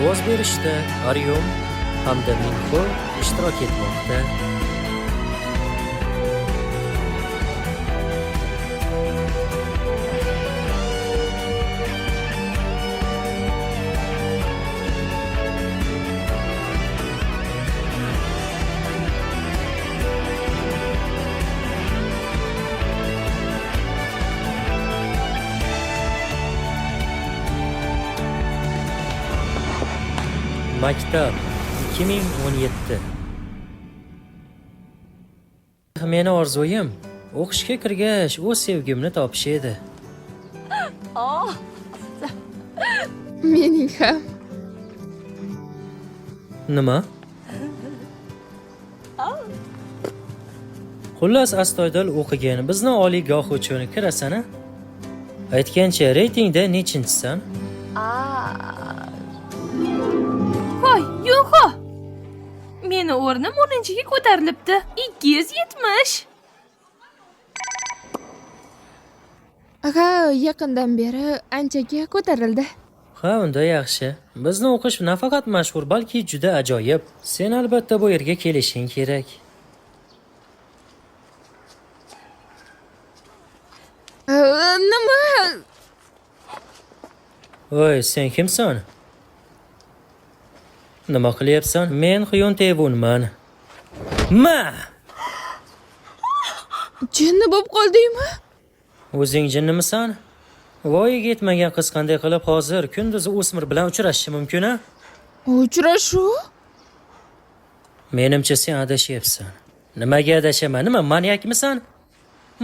ovoz berishda Aryom hamda Minho ishtirok etmoqda. Maktab 2017. Meni orzuyim o'qishga kirgach o'z sevgimni topish edi. Mening ham. Nima? Xullas astoydil o'qigan bizni oliygoh uchun kirasan-a? Aytgancha reytingda nechinchisan? Voy, yo'q. Meni o'rnim 10-ga ko'tarilibdi. 270. Aga, yaqindan beri anchaga ko'tarildi. Ha, unda yaxshi. Bizni o'qish nafaqat mashhur, balki juda ajoyib. Sen albatta bu yerga kelishing kerak. Nima? Voy, sen kimsan? Nima qilyapsan? Men Xyon Tevunman. Ma! Jinni bo'lib qoldingmi? O'zing jinnimisan? Voyaga yetmagan qiz qanday qilib hozir kunduzi o'smir bilan uchrashishi mumkin-a? Uchrashuv? Menimcha sen adashyapsan. Nimaga adashaman? Nima manyakmisan?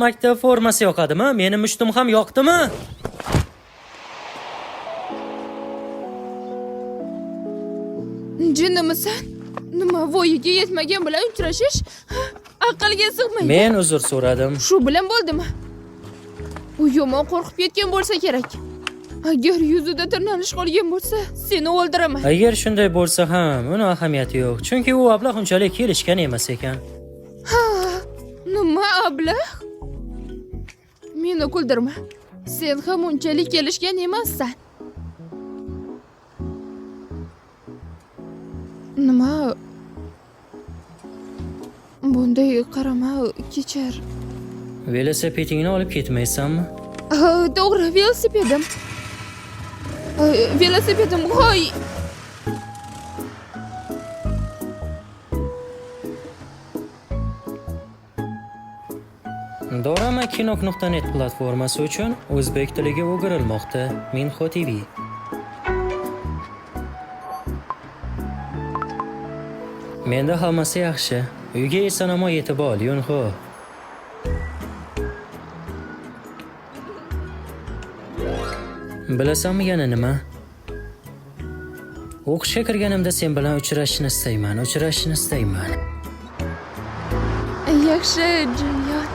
Maktab formasi yoqadimi? Meni mushtum ham yoqdimi? Jinnimisan? Nima voyaga yetmagan bilan uchrashish? Aqlga sig'maydi. Men uzr so'radim. Shu bilan bo'ldimi? U yomon qo'rqib ketgan bo'lsa kerak. Agar yuzida tirnalish qolgan bo'lsa, seni o'ldiraman. Agar shunday bo'lsa ham, uni ahamiyati yo'q. Chunki u ablah unchalik kelishgan emas ekan. Ha, nima ablah? Meni kuldirma. Sen ham unchalik kelishgan emassan. Nima? Bunday qarama, kechir. Velosipedingni olib ketmaysanmi? To'g'ri, velosipedim. Velosipedim, qo'y. Dorama kinok.net platformasi uchun o'zbek tiliga o'girilmoqda. Minho TV. Menda hammasi yaxshi. Uyga eson-omon yetib ol, Yunho. Bilasanmi yana nima? O'qishga kirganimda sen bilan uchrashishni istayman. Yaxshi, Jinyon.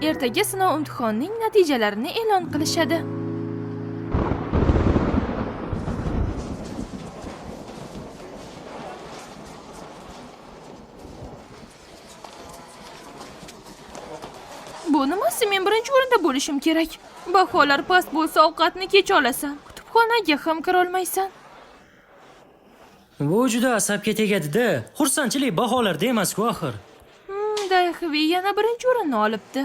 Ertaga sinov imtihonining natijalarini e'lon qilishadi. Bu nimasi? Men birinchi o'rinda bo'lishim kerak. Baholar past bo'lsa ovqatni kech olasan. Kutubxonaga ham kira olmaysan. Bu juda asabga tegadi-da. Xursandchilik baholarda emas-ku axir. Dayxvi yana birinchi o'rinni olibdi.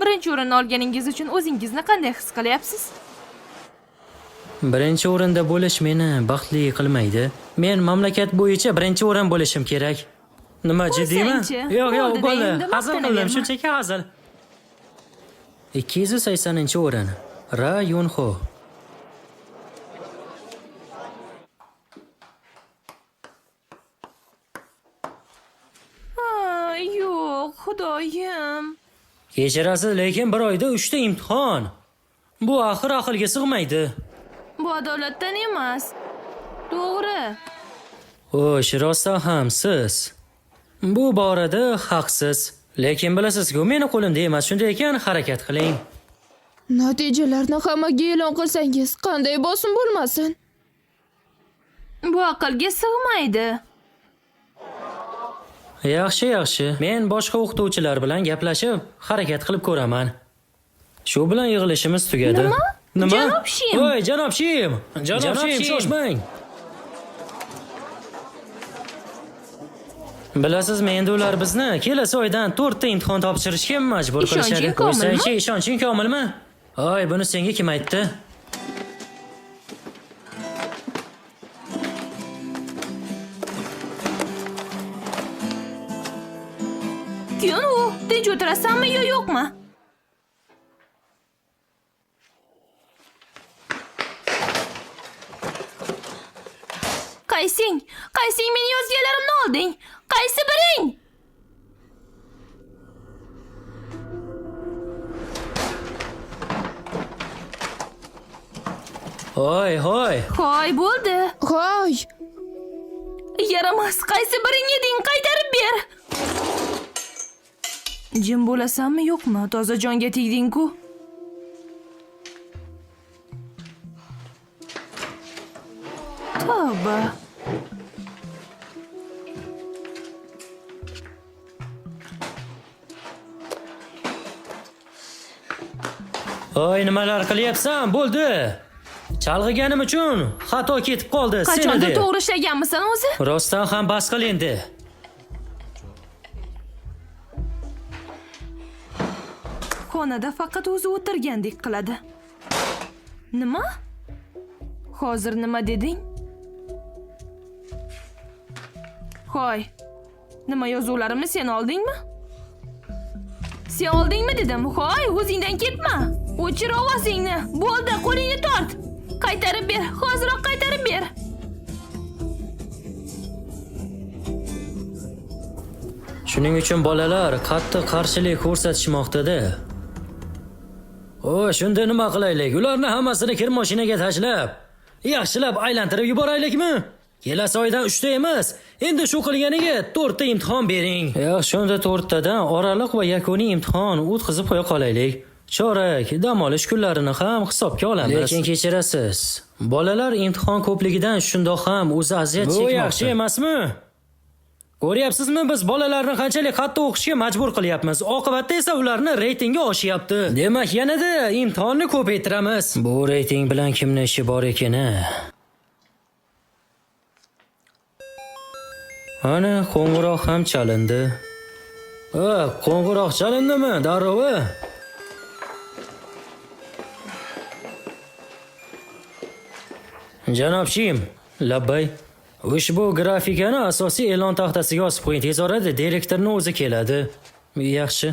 Birinchi o'rinni olganingiz uchun o'zingizni qanday his qilyapsiz? Birinchi o'rinda bo'lish meni baxtli qilmaydi. Men mamlakat bo'yicha birinchi o'rin bo'lishim kerak. Nima, jiddiymi? Yo'q, bo'ldi. Hazil qildim, shunchaki hazil. 280-o'rin. Ra Yunho. Yo'q, xudoyim. Kechirasiz, lekin bir oyda 3 ta imtihon. Bu axir aqlga sig'maydi. Bu adolatdan emas. To'g'ri. Xo'sh, rostdan ham siz bu borada haqsiz. Lekin bilasiz-ku, meni qo'limda emas, shunday ekan harakat qiling. Natijalarni hammaga e'lon qilsangiz, qanday bosim bo'lmasin? Bu aqlga sig'maydi. Yaxshi, yaxshi. Men boshqa o'qituvchilar bilan gaplashib, harakat qilib ko'raman. Shu bilan yig'ilishimiz tugadi. Nima? Janob Shim. Voy, janob Shim. Janob Shim, shoshmang. Bilasizmi, endi ular bizni kelasi oydan 4 ta imtihon topshirishga majbur qilishadi. Ishonching komilmi? Qo'ysangchi, ishonching komilmi? Oy, buni senga kim aytdi? Kun u, tinch o'tirasanmi yo yo'qmi? Qaysing? Qaysing meni yozganlarimni olding? Qaysi biring? Hoy, hoy. Hoy, bo'ldi. Hoy, Yaramas, qaysi biring eding? Qaytarib ber. Jim bo'lasanmi yo'qmi? Toza jonga tegding-ku. Tavba. Hoy, nimalar qilyapsan? Bo'ldi. Chalg'iganim uchun xato ketib qoldi. Qachondir Seni to'g'ri ishlaganmisan o'zi? Rostdan ham bas qil endi. Xonada faqat o'zi o'tirgandek qiladi. Nima? Hozir nima deding? Hoy. Nima yozuvlarimni sen oldingmi? Sen oldingmi dedim. Hoy, o'zingdan ketma. O'chir ovozingni. Bo'ldi, qo'lingni tort. Qaytarib ber. Hoziroq qaytarib ber. Shuning uchun bolalar qattiq qarshilik ko'rsatishmoqda-da. O, shunda nima qilaylik? Ularni hammasini kir mashinaga tashlab, yaxshilab aylantirib yuboraylikmi? Kelasi oydan 3 ta emas, endi shu qilganiga 4 ta imtihon bering. Yo'q, shunda 4 tadan oraliq va yakuniy imtihon o'tkazib qo'ya qolaylik. Chorak, dam olish kunlarini ham hisobga olamiz. Lekin kechirasiz. Bolalar imtihon ko'pligidan shundoq ham o'zi aziyat chekmoqda. Bu yaxshi emasmi? Ko'ryapsizmi, biz bolalarni qanchalik qattiq o'qishga majbur qilyapmiz. Oqibatda esa ularni reytingi oshyapti. Demak, yanada imtihonni ko'paytiramiz. Bu reyting bilan kimning ishi bor ekan-a? Ana, qo'ng'iroq ham chalindi. Qo'ng'iroq chalindimi? Darrov. Janob Shim, labbay. Ushbu grafikani asosiy e'lon taxtasiga osib qo'ying. Tez orada direktorning o'zi keladi. Yaxshi.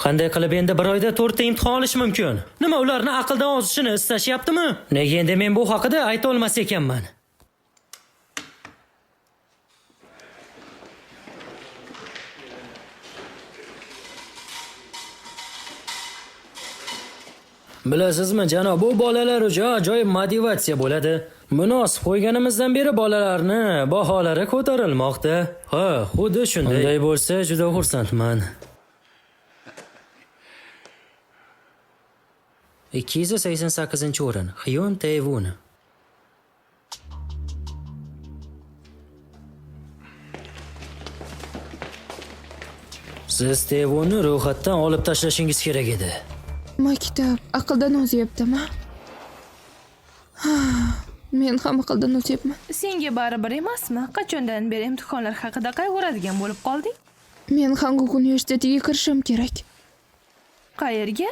Qanday qilib endi bir oyda 4 ta imtihon olish mumkin? Nima ularni aqldan ozishini istashyaptimi? Nega endi men bu haqida ayta olmas ekanman? Bilasizmi, janob, bu bolalar uchun ajoyib motivatsiya bo'ladi. Buni osib qo'yganimizdan beri bolalarni baholari ko'tarilmoqda. Ha, xuddi shunday. Unday bo'lsa, juda xursandman. 288-o'rin. Hyun Tae-won. Siz Tae-wonni ro'yxatdan olib tashlashingiz kerak edi. maktab aqldan ozyaptimi? Men ham aqldan ozyapman. Senga baribir emasmi? Qachondan beri imtihonlar haqida qayg'uradigan bo'lib qolding? Men Hanguk universitetiga kirishim kerak. Qayerga?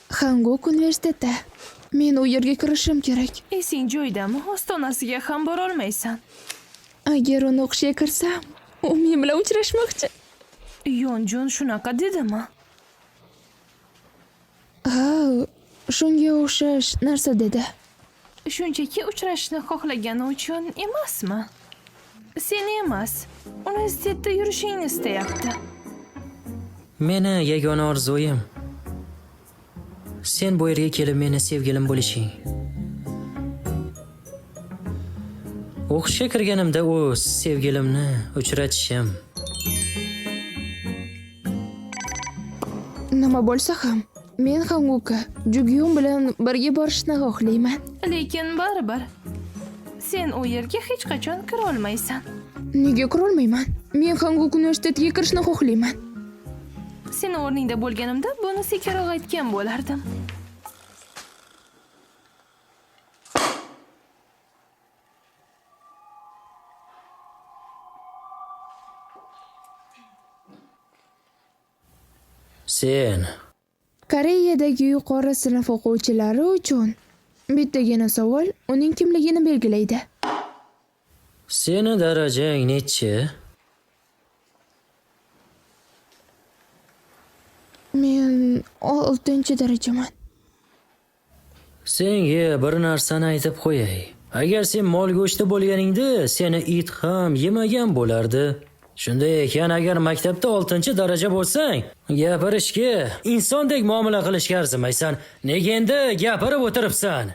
Hanguk universiteti. Men u yerga kirishim kerak. Esing joyidami? Ostonasiga ham bora olmaysan. Agar uni o'qishga kirsam, u men bilan uchrashmoqchi. Yonjon shunaqa dedimi? Ha, shunga o'xshash narsa dedi. Shunchaki uchrashishni xohlagani uchun emasmi? Seni emas, universitetda yurishingni istayapti. Meni yagona orzuyim sen bu yerga kelib meni sevgilim bo'lishing. O'qishga kirganimda u sevgilimni uchratishim. Nima bo'lsa ham, men Hanguka Jugyun bilan birga borishni xohlayman. Lekin baribir sen u yerga hech qachon kira olmaysan. Nega kirolmayman? Men Hanguk universitetiga kirishni xohlayman. Seni o'rningda bo'lganimda buni sekinroq aytgan bo'lardim. Sen Koreyadagi yuqori sinf o'quvchilari uchun bittagina savol uning kimligini belgilaydi. Seni darajang nechi? Men 6-darajaman. Senga bir narsani aytib qo'yay. Agar sen mol go'shti bo'lganingda, seni it ham yemagan bo'lardi. Shunday ekan, agar maktabda 6-daraja bo'lsang, gapirishga, insondek muomala qilishga arzimaysan. Nega endi gapirib o'tiribsan?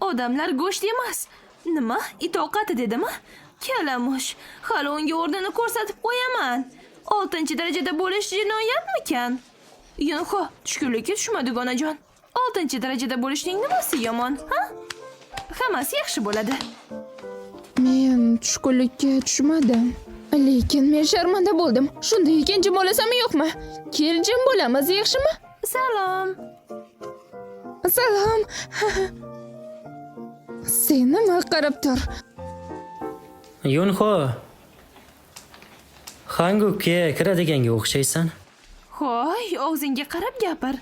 Odamlar go'sht emas. Nima? Itoqati dedimi? Kalamush. Hali unga o'rnini ko'rsatib qo'yaman. 6-darajada bo'lish jinoyatmikan? Yunho, tushkunlikka tushmadi onajon. 6-darajada bo'lishning nimasi yomon, ha? Hammasi yaxshi bo'ladi. Men tushkunlikka tushmadim. Lekin men sharmanda bo'ldim. Shunday ekan jim olasammi yo'qmi? Kel jim bo'lamiz, yaxshimi? Salom. Salom. Sen nima qarab tur? Yunho, Hangukka kiradiganga o'xshaysan. Hoy, og'zingga qarab gapir.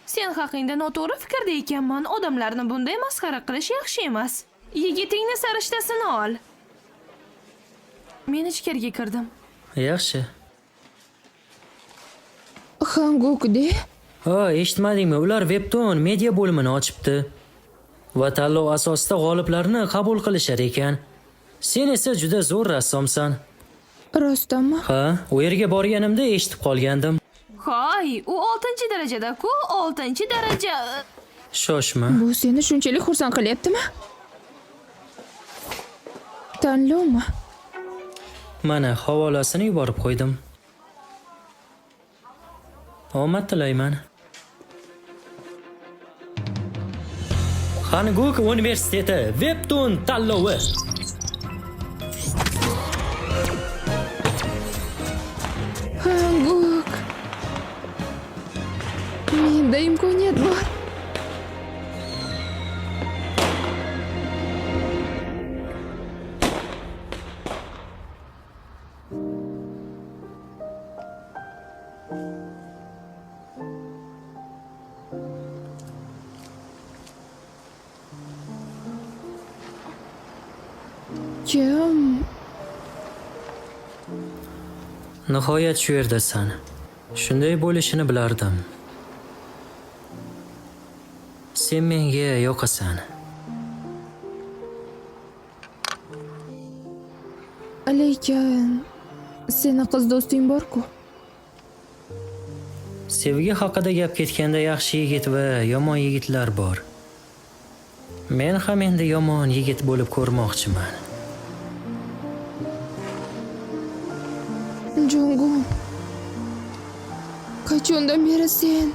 Sen haqingda noto'g'ri fikrda ekanman. Odamlarni bunday masxara qilish yaxshi emas. Yigitingni sarishtasini ol. Men ichkariga kirdim. Yaxshi. Hanguk-de? Eshitmadingmi? Ular Webtoon media bo'limini ochibdi. Va tanlov asosida g'oliblarni qabul qilishar ekan. Sen esa juda zo'r rassomsan. Rostdanmi? Ha, u yerga borganimda eshitib qolgandim. Hoy, u 6-darajada-ku, 6-daraja. Shoshma. Bu seni shunchalik xursand qilyaptimi? Tanlovmi? Mana havolasini yuborib qo'ydim. Omad tilayman. Hanguk universiteti Webtoon tanlovi. Hanguk. Menda imkoniyat bor. Kim? Nihoyat shu yerdasan. Shunday bo'lishini bilardim. Sen menga yoqasan. Lekin seni qiz do'sting bor-ku. Sevgi haqida gap ketganda yaxshi yigit va yomon yigitlar bor. Men ham endi yomon yigit bo'lib ko'rmoqchiman. Jungu. Qachondan beri sen?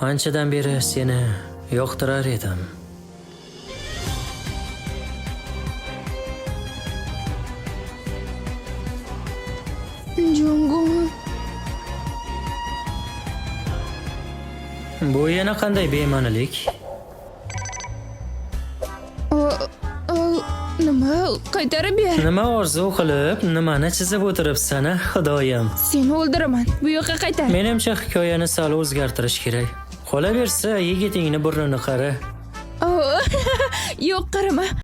Anchadan beri seni yoqtirar edim. Jungu. Bu yana qanday bema'nilik? Nima? Qaytarib ber. Nima orzu qilib, nimani chizib o'tiribsan, Xudoyim? Seni o'ldiraman. Bu yoqqa qaytar. Menimcha hikoyani sal o'zgartirish kerak. Qolaversa, yigitingni burnini qara. Yo'q, qarama.